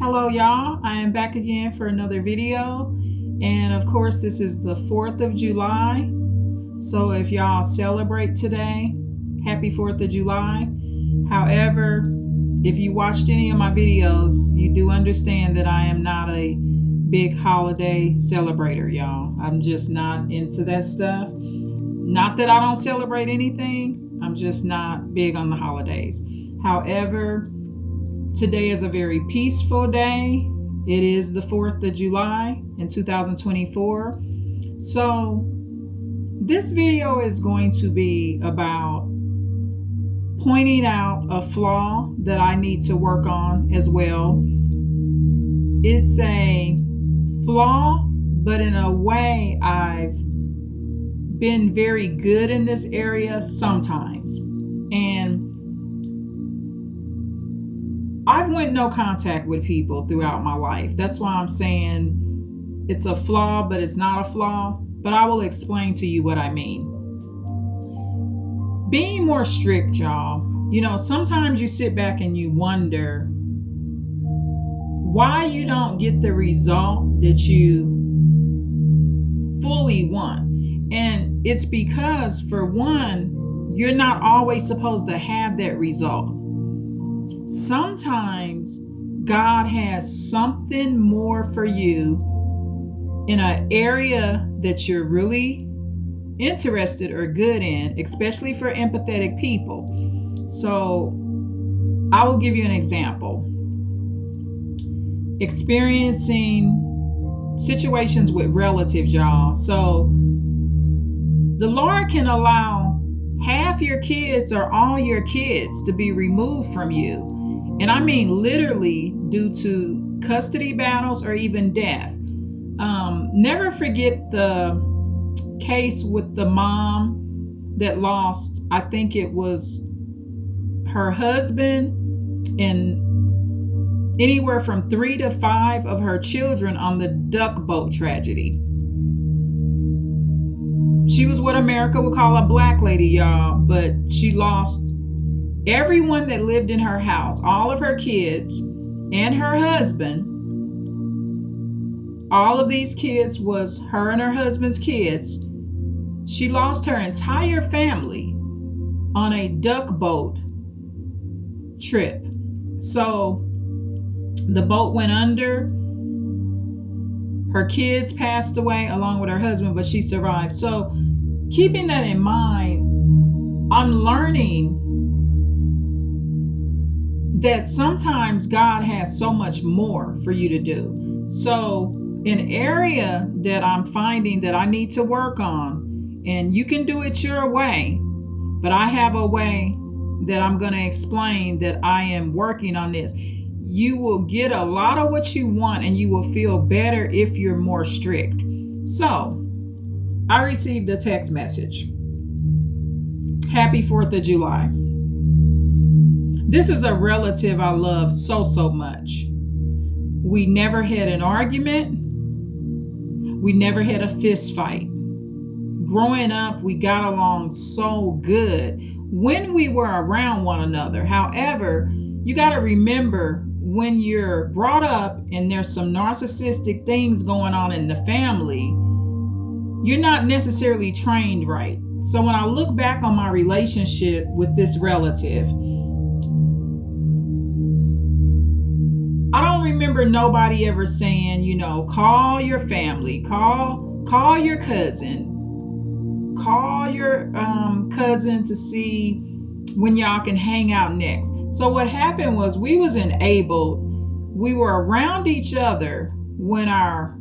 Hello, y'all. I am back again for another video. And of course, this is the 4th of July. So if y'all celebrate today, happy 4th of July. However, if you watched any of my videos, you do understand that I am not a big holiday celebrator, y'all. I'm just not into that stuff. Not that I don't celebrate anything, I'm just not big on the holidays. However, today is a very peaceful day. It is the 4th of July in 2024. So this video is going to be about pointing out a flaw that I need to work on as well. It's a flaw, but in a way I've been very good in this area sometimes. And I've went no contact with people throughout my life. That's why I'm saying it's a flaw, but it's not a flaw. But I will explain to you what I mean. Being more strict, y'all. Sometimes you sit back and you wonder why you don't get the result that you fully want. And it's because, for one, you're not always supposed to have that result. Sometimes God has something more for you in an area that you're really interested or good in, especially for empathetic people. So I will give you an example. Experiencing situations with relatives, y'all. So the Lord can allow half your kids or all your kids to be removed from you. And I mean literally due to custody battles or even death. Never forget the case with the mom that lost, I think it was her husband and anywhere from 3 to 5 of her children on the duck boat tragedy. She was what America would call a black lady, y'all, but she lost everyone that lived in her house, all of her kids and her husband. All of these kids was her and her husband's kids. She lost her entire family on a duck boat trip. So the boat went under. Her kids passed away along with her husband, but she survived. So keeping that in mind, I'm learning that sometimes God has so much more for you to do. So an area that I'm finding that I need to work on, and you can do it your way, but I have a way that I'm going to explain that I am working on this. You will get a lot of what you want and you will feel better if you're more strict. So I received a text message. Happy 4th of July. This is a relative I love so much. We never had an argument. We never had a fist fight. Growing up, we got along so good when we were around one another. However, you got to remember, when you're brought up and there's some narcissistic things going on in the family, you're not necessarily trained right. So when I look back on my relationship with this relative, I don't remember nobody ever saying, call your family, call your cousin, call your cousin to see when y'all can hang out next. So what happened was we was enabled. We were around each other when our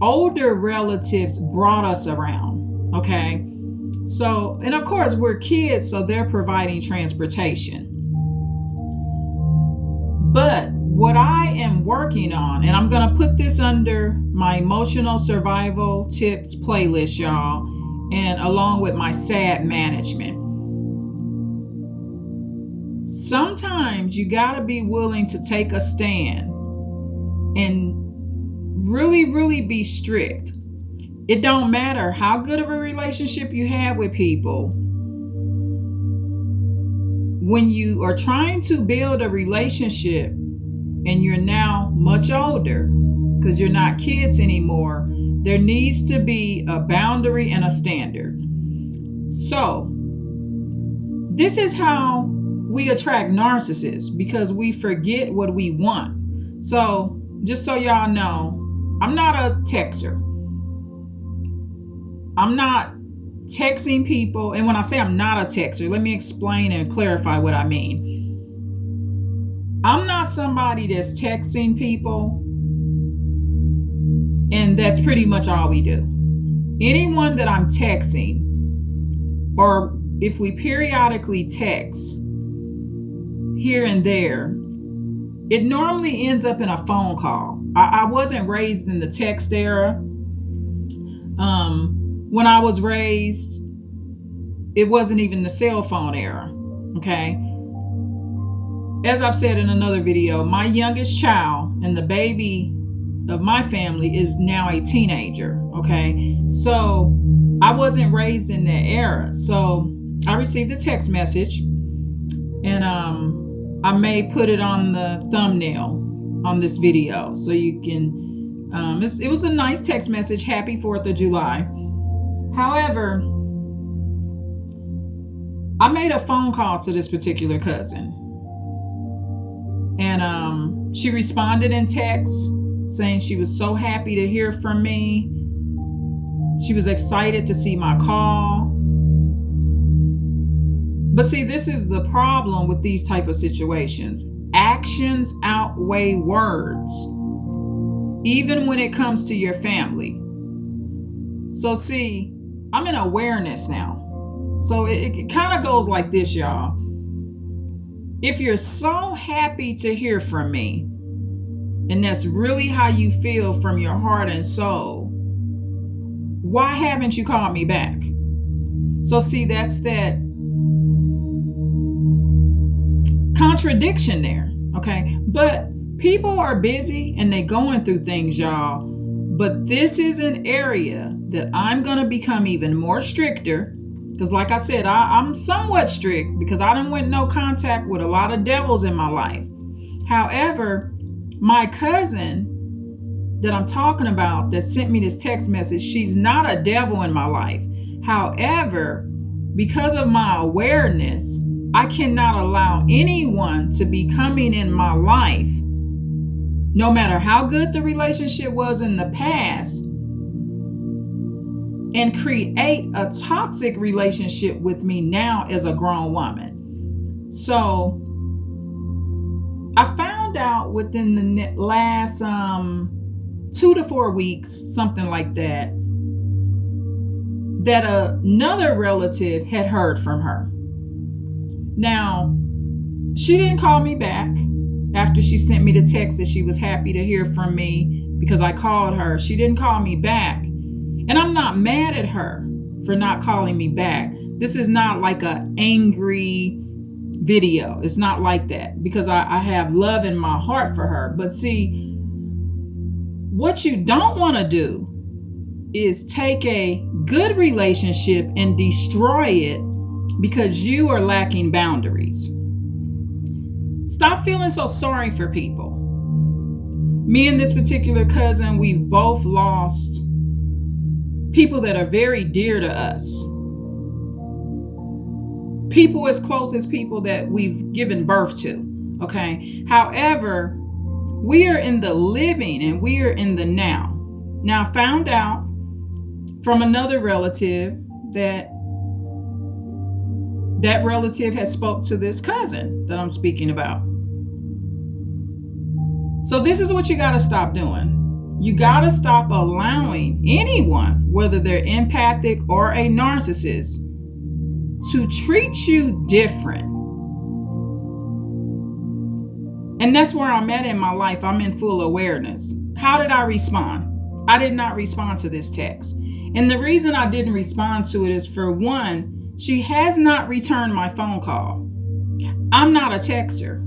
older relatives brought us around. Okay. So, and of course we're kids, so they're providing transportation. But what I am working on, and I'm going to put this under my emotional survival tips playlist, y'all, and along with my sad management. Sometimes you got to be willing to take a stand and really be strict. It don't matter how good of a relationship you have with people. When you are trying to build a relationship, and you're now much older, because you're not kids anymore, there needs to be a boundary and a standard. So, this is how we attract narcissists, because we forget what we want. So, just so y'all know, I'm not a texter. I'm not texting people. And when I say I'm not a texter, let me explain and clarify what I mean. I'm not somebody that's texting people, and that's pretty much all we do. Anyone that I'm texting, or if we periodically text here and there, it normally ends up in a phone call. I wasn't raised in the text era. When I was raised, it wasn't even the cell phone era. Okay. As I've said in another video, my youngest child and the baby of my family is now a teenager. Okay. So I wasn't raised in that era. So I received a text message, and I may put it on the thumbnail on this video so you can, it was a nice text message. Happy 4th of July. However, I made a phone call to this particular cousin, and she responded in text saying she was so happy to hear from me. She was excited to see my call. But see, this is the problem with these type of situations. Actions outweigh words, even when it comes to your family. So see, I'm in awareness now. So it kind of goes like this, y'all. If you're so happy to hear from me, and that's really how you feel from your heart and soul, why haven't you called me back? So see, that's that contradiction there, okay? But people are busy and they going through things, y'all. But this is an area that I'm going to become even more stricter, because like I said, I'm somewhat strict because I done went no contact with a lot of devils in my life. However, my cousin that I'm talking about that sent me this text message, she's not a devil in my life. However, because of my awareness, I cannot allow anyone to be coming in my life, no matter how good the relationship was in the past, and create a toxic relationship with me now as a grown woman. So I found out within the last 2 to 4 weeks, something like that, that another relative had heard from her. Now, she didn't call me back after she sent me the text that she was happy to hear from me because I called her. She didn't call me back. And I'm not mad at her for not calling me back. This is not like an angry video. It's not like that, because I have love in my heart for her. But see, what you don't want to do is take a good relationship and destroy it because you are lacking boundaries. Stop feeling so sorry for people. Me and this particular cousin, we've both lost people that are very dear to us. People as close as people that we've given birth to, okay? However, we are in the living and we are in the now. Now, I found out from another relative that relative had spoke to this cousin that I'm speaking about. So this is what you got to stop doing. You got to stop allowing anyone, whether they're empathic or a narcissist, to treat you different. And that's where I'm at in my life. I'm in full awareness. How did I respond? I did not respond to this text. And the reason I didn't respond to it is, for one, she has not returned my phone call. I'm not a texter.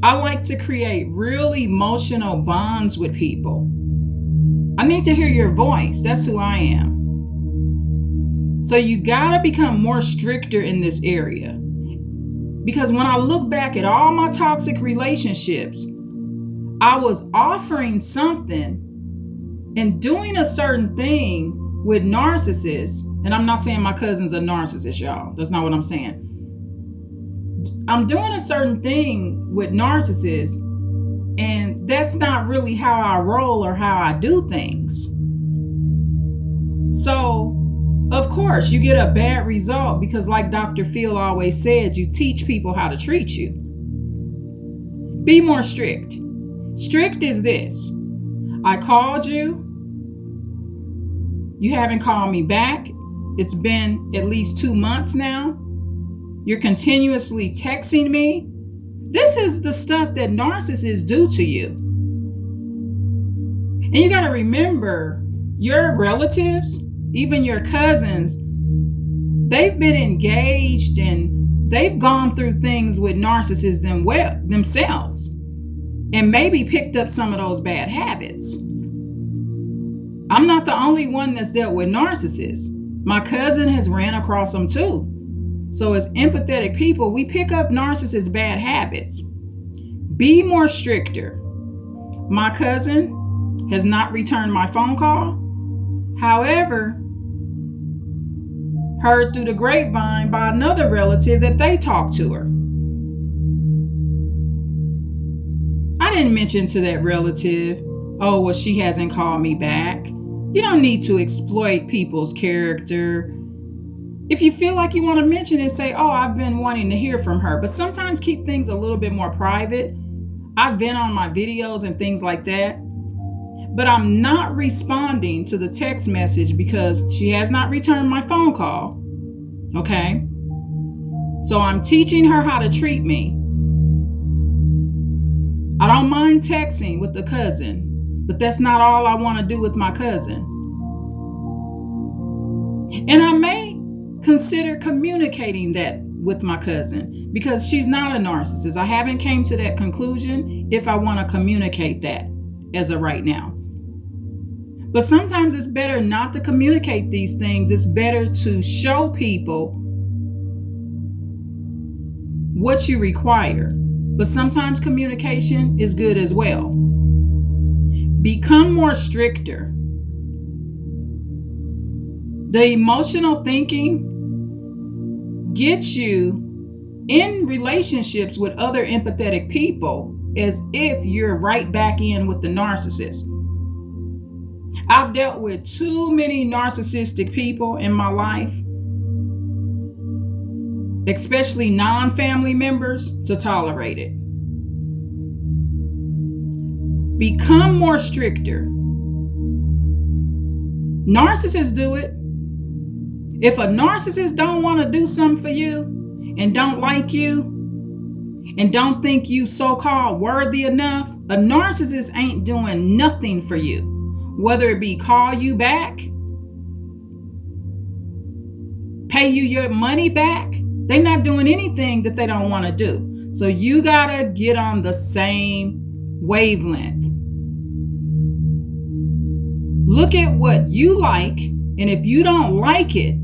I like to create real emotional bonds with people. I need to hear your voice. That's who I am. So you gotta become more stricter in this area. Because when I look back at all my toxic relationships, I was offering something and doing a certain thing with narcissists. And I'm not saying my cousin's a narcissist, y'all. That's not what I'm saying. I'm doing a certain thing with narcissists, and that's not really how I roll or how I do things. So, of course, you get a bad result because, like Dr. Phil always said, you teach people how to treat you. Be more strict. Strict is this: I called you. You haven't called me back. It's been at least 2 months now. You're continuously texting me. This is the stuff that narcissists do to you. And you got to remember, your relatives, even your cousins, they've been engaged and they've gone through things with narcissists themselves and maybe picked up some of those bad habits. I'm not the only one that's dealt with narcissists. My cousin has ran across them too. So as empathetic people, we pick up narcissists' bad habits. Be more stricter. My cousin has not returned my phone call. However, heard through the grapevine by another relative that they talked to her. I didn't mention to that relative, oh, well, she hasn't called me back. You don't need to exploit people's character. If you feel like you want to mention it, say, oh, I've been wanting to hear from her. But sometimes keep things a little bit more private. I've been on my videos and things like that. But I'm not responding to the text message because she has not returned my phone call. Okay? So I'm teaching her how to treat me. I don't mind texting with the cousin, but that's not all I want to do with my cousin. And I may consider communicating that with my cousin because she's not a narcissist. I haven't came to that conclusion if I want to communicate that as of right now. But sometimes it's better not to communicate these things. It's better to show people what you require. But sometimes communication is good as well. Become more stricter. The emotional thinking gets you in relationships with other empathetic people as if you're right back in with the narcissist. I've dealt with too many narcissistic people in my life, especially non-family members, to tolerate it. Become more stricter. Narcissists do it. If a narcissist don't want to do something for you and don't like you and don't think you so-called worthy enough, a narcissist ain't doing nothing for you. Whether it be call you back, pay you your money back, they're not doing anything that they don't want to do. So you gotta get on the same wavelength. Look at what you like, and if you don't like it,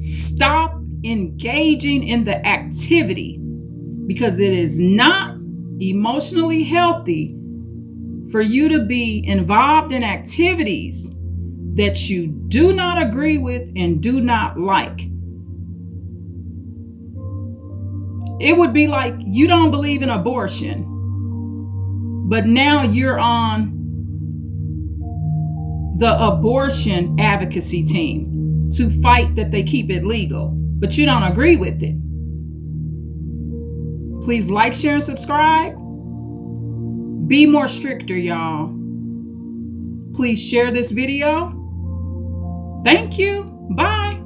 stop engaging in the activity because it is not emotionally healthy for you to be involved in activities that you do not agree with and do not like. It would be like you don't believe in abortion, but now you're on the abortion advocacy team to fight that they keep it legal, but you don't agree with it. Please like, share, and subscribe. Be more stricter, y'all. Please share this video. Thank you. Bye.